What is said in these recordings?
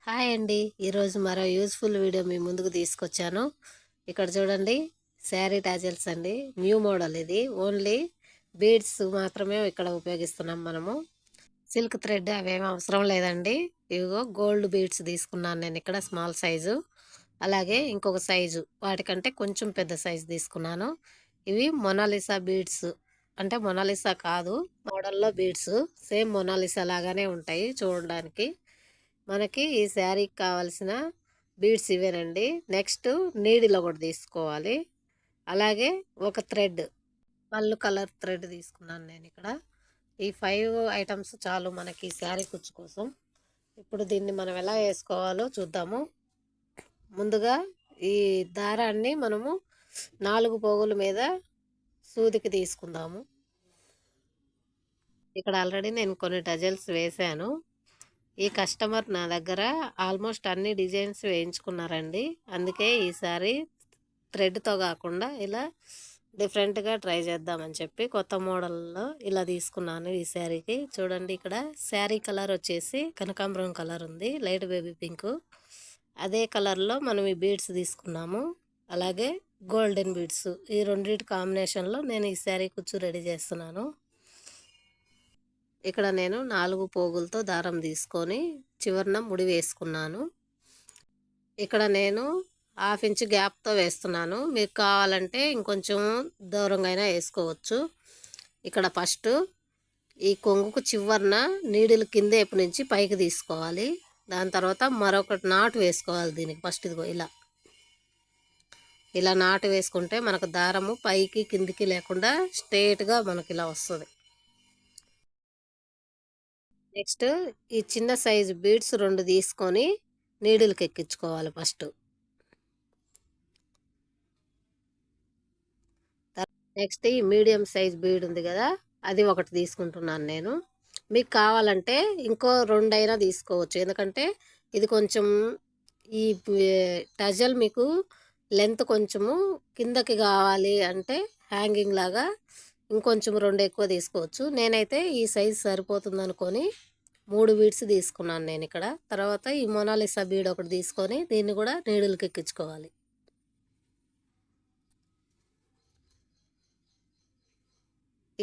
Hi అండి. ఈరోజు మరో యూజ్ఫుల్ వీడియో మీ ముందుకు తీసుకొచ్చాను. ఇక్కడ చూడండి, శారీ టాజిల్స్ అండి. న్యూ మోడల్ ఇది. ఓన్లీ బీడ్స్ మాత్రమే ఇక్కడ ఉపయోగిస్తున్నాం మనము. సిల్క్ థ్రెడ్ అవేం అవసరం లేదండి. ఇవిగో గోల్డ్ బీడ్స్ తీసుకున్నాను నేను ఇక్కడ స్మాల్ సైజు. అలాగే ఇంకొక సైజు వాటికంటే కొంచెం పెద్ద సైజు తీసుకున్నాను. ఇవి మొనాలిసా బీడ్స్. అంటే మొనాలిసా కాదు, మోడల్లో బీడ్స్. సేమ్ మొనాలిసా లాగానే ఉంటాయి చూడడానికి. మనకి ఈ శారీకి కావాల్సిన బీడ్స్ ఇవేనండి. నెక్స్ట్ నీడిల్ ఒకటి తీసుకోవాలి. అలాగే ఒక థ్రెడ్, పళ్ళు కలర్ థ్రెడ్ తీసుకున్నాను నేను ఇక్కడ. ఈ 5 ఐటమ్స్ చాలు మనకి శారీ కుచ్చు కోసం. ఇప్పుడు దీన్ని మనం ఎలా వేసుకోవాలో చూద్దాము. ముందుగా ఈ దారాన్ని మనము 4 పోగుల మీద సూదికి తీసుకుందాము. ఇక్కడ ఆల్రెడీ నేను కొన్ని టజల్స్ వేశాను. ఈ కస్టమర్ నా దగ్గర ఆల్మోస్ట్ అన్ని డిజైన్స్ వేయించుకున్నారండి. అందుకే ఈసారి థ్రెడ్తో కాకుండా ఇలా డిఫరెంట్గా ట్రై చేద్దామని చెప్పి కొత్త మోడల్లో ఇలా తీసుకున్నాను ఈ శారీకి. చూడండి, ఇక్కడ శారీ కలర్ వచ్చేసి కనకాంబరం కలర్ ఉంది, లైట్ బేబీ పింక్. అదే కలర్లో మనం ఈ బీడ్స్ తీసుకున్నాము. అలాగే గోల్డెన్ బీడ్స్, ఈ రెండింటి కాంబినేషన్లో నేను ఈ శారీ కుచ్చు రెడీ చేస్తున్నాను. ఇక్కడ నేను 4 పోగులతో దారం తీసుకొని చివరన ముడి వేసుకున్నాను. ఇక్కడ నేను 1/2 ఇంచ్ గ్యాప్తో వేస్తున్నాను. మీకు కావాలంటే ఇంకొంచెం దూరంగా అయినా వేసుకోవచ్చు. ఇక్కడ ఫస్ట్ ఈ కొంగుకు చివరన నీడిల్ కింద వైపు నుంచి పైకి తీసుకోవాలి. దాని తర్వాత మరొకటి నాటు వేసుకోవాలి దీనికి. ఫస్ట్ ఇదిగో ఇలా నాటు వేసుకుంటే మనకు దారము పైకి కిందికి లేకుండా స్ట్రేట్గా మనకి ఇలా వస్తుంది. నెక్స్ట్ ఈ చిన్న సైజు బీడ్స్ 2 తీసుకొని నీడిల్కి ఎక్కించుకోవాలి ఫస్ట్. నెక్స్ట్ ఈ మీడియం సైజ్ బీడ్ ఉంది కదా, అది ఒకటి తీసుకుంటున్నాను నేను. మీకు కావాలంటే ఇంకో 2 అయినా తీసుకోవచ్చు. ఎందుకంటే ఇది కొంచెం ఈ టజల్ మీకు లెంత్ కొంచెము కిందకి కావాలి అంటే హ్యాంగింగ్ లాగా ఇంకొంచెం 2 ఎక్కువ తీసుకోవచ్చు. నేనైతే ఈ సైజ్ సరిపోతుంది అనుకొని 3 బీడ్స్ తీసుకున్నాను నేను ఇక్కడ. తర్వాత ఈ మొనాలిసా బీడ్ ఒకటి తీసుకొని దీన్ని కూడా నీడిల్కి ఎక్కించుకోవాలి.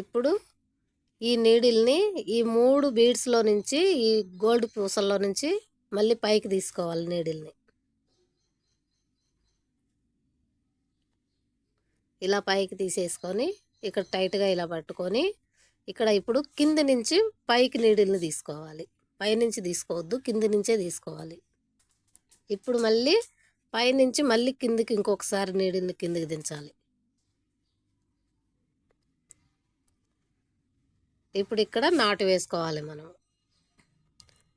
ఇప్పుడు ఈ నీడిల్ని ఈ 3 బీడ్స్లో నుంచి, ఈ గోల్డ్ పూసల్లో నుంచి మళ్ళీ పైకి తీసుకోవాలి నీడిల్ని. ఇలా పైకి తీసేసుకొని ఇక్కడ టైట్గా ఇలా పట్టుకొని ఇక్కడ ఇప్పుడు కింది నుంచి పైకి నీడిల్ని తీసుకోవాలి. పైనుంచి తీసుకోవద్దు, కింది నుంచే తీసుకోవాలి. ఇప్పుడు మళ్ళీ పైనుంచి మళ్ళీ కిందికి ఇంకొకసారి నీడిల్ని కిందికి దించాలి. ఇప్పుడు ఇక్కడ నాటు వేసుకోవాలి మనం.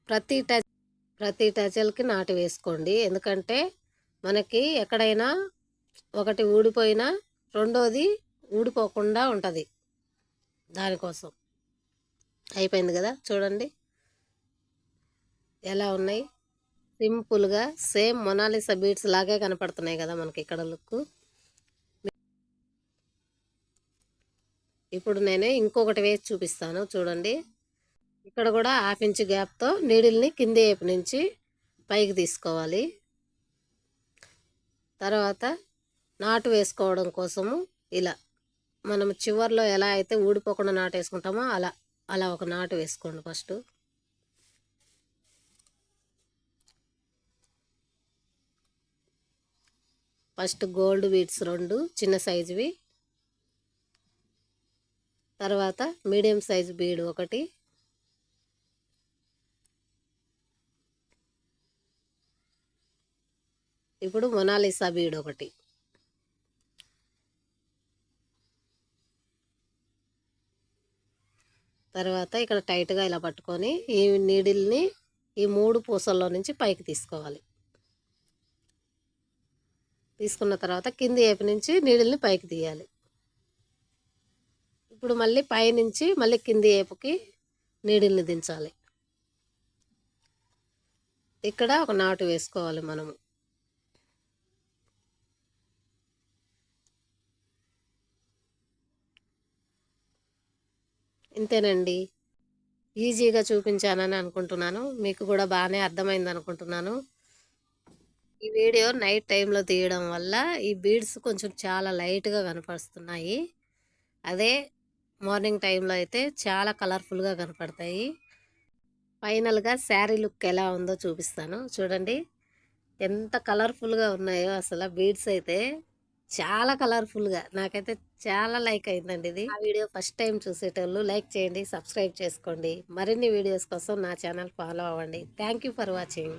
ప్రతి టచల్కి నాటు వేసుకోండి. ఎందుకంటే మనకి ఎక్కడైనా ఒకటి ఊడిపోయినా రెండోది ఊడిపోకుండా ఉంటుంది. దానికోసం. అయిపోయింది కదా, చూడండి ఎలా ఉన్నాయి. సింపుల్గా సేమ్ మొనాలిసా బీడ్స్ లాగే కనపడుతున్నాయి కదా మనకి ఇక్కడ లుక్. ఇప్పుడు నేను ఇంకొకటి వేసి చూపిస్తాను చూడండి. ఇక్కడ కూడా 1/2 ఇంచ్ గ్యాప్తో నీడిల్ని కింది వైపు నుంచి పైకి తీసుకోవాలి. తర్వాత నాటు వేసుకోవడం కోసము ఇలా మనం చివర్లో ఎలా అయితే ఊడిపోకుండా నాటు వేసుకుంటామో అలా ఒక నాటు వేసుకోండి ఫస్ట్. గోల్డ్ బీడ్స్ 2 చిన్న సైజువి, తర్వాత మీడియం సైజు బీడ్ ఒకటి, ఇప్పుడు మొనాలిసా బీడ్ ఒకటి. తర్వాత ఇక్కడ టైట్గా ఇలా పట్టుకొని ఈ నీడిల్ని ఈ 3 పూసల్లో నుంచి పైకి తీసుకోవాలి. తీసుకున్న తర్వాత కింది వైపు నుంచి నీడిల్ని పైకి తీయాలి. ఇప్పుడు మళ్ళీ పైనుంచి మళ్ళీ కింది వైపుకి నీడిల్ని దించాలి. ఇక్కడ ఒక నాటు వేసుకోవాలి మనము. ఇంతేనండి. ఈజీగా చూపించానని అనుకుంటున్నాను. మీకు కూడా బాగానే అర్థమైంది అనుకుంటున్నాను. ఈ వీడియో నైట్ టైంలో తీయడం వల్ల ఈ బీడ్స్ కొంచెం చాలా లైట్గా కనపడుతున్నాయి. అదే మార్నింగ్ టైంలో అయితే చాలా కలర్ఫుల్గా కనపడతాయి. ఫైనల్గా శారీ లుక్ ఎలా ఉందో చూపిస్తాను చూడండి. ఎంత కలర్ఫుల్గా ఉన్నాయో అసలు బీడ్స్ అయితే చాలా కలర్ఫుల్గా, నాకైతే చాలా లైక్ అయిందండి ఇది. ఆ వీడియో ఫస్ట్ టైం చూసేటోళ్ళు లైక్ చేయండి, సబ్స్క్రైబ్ చేసుకోండి. మరిన్ని వీడియోస్ కోసం నా ఛానల్ ఫాలో అవ్వండి. Thank you for watching.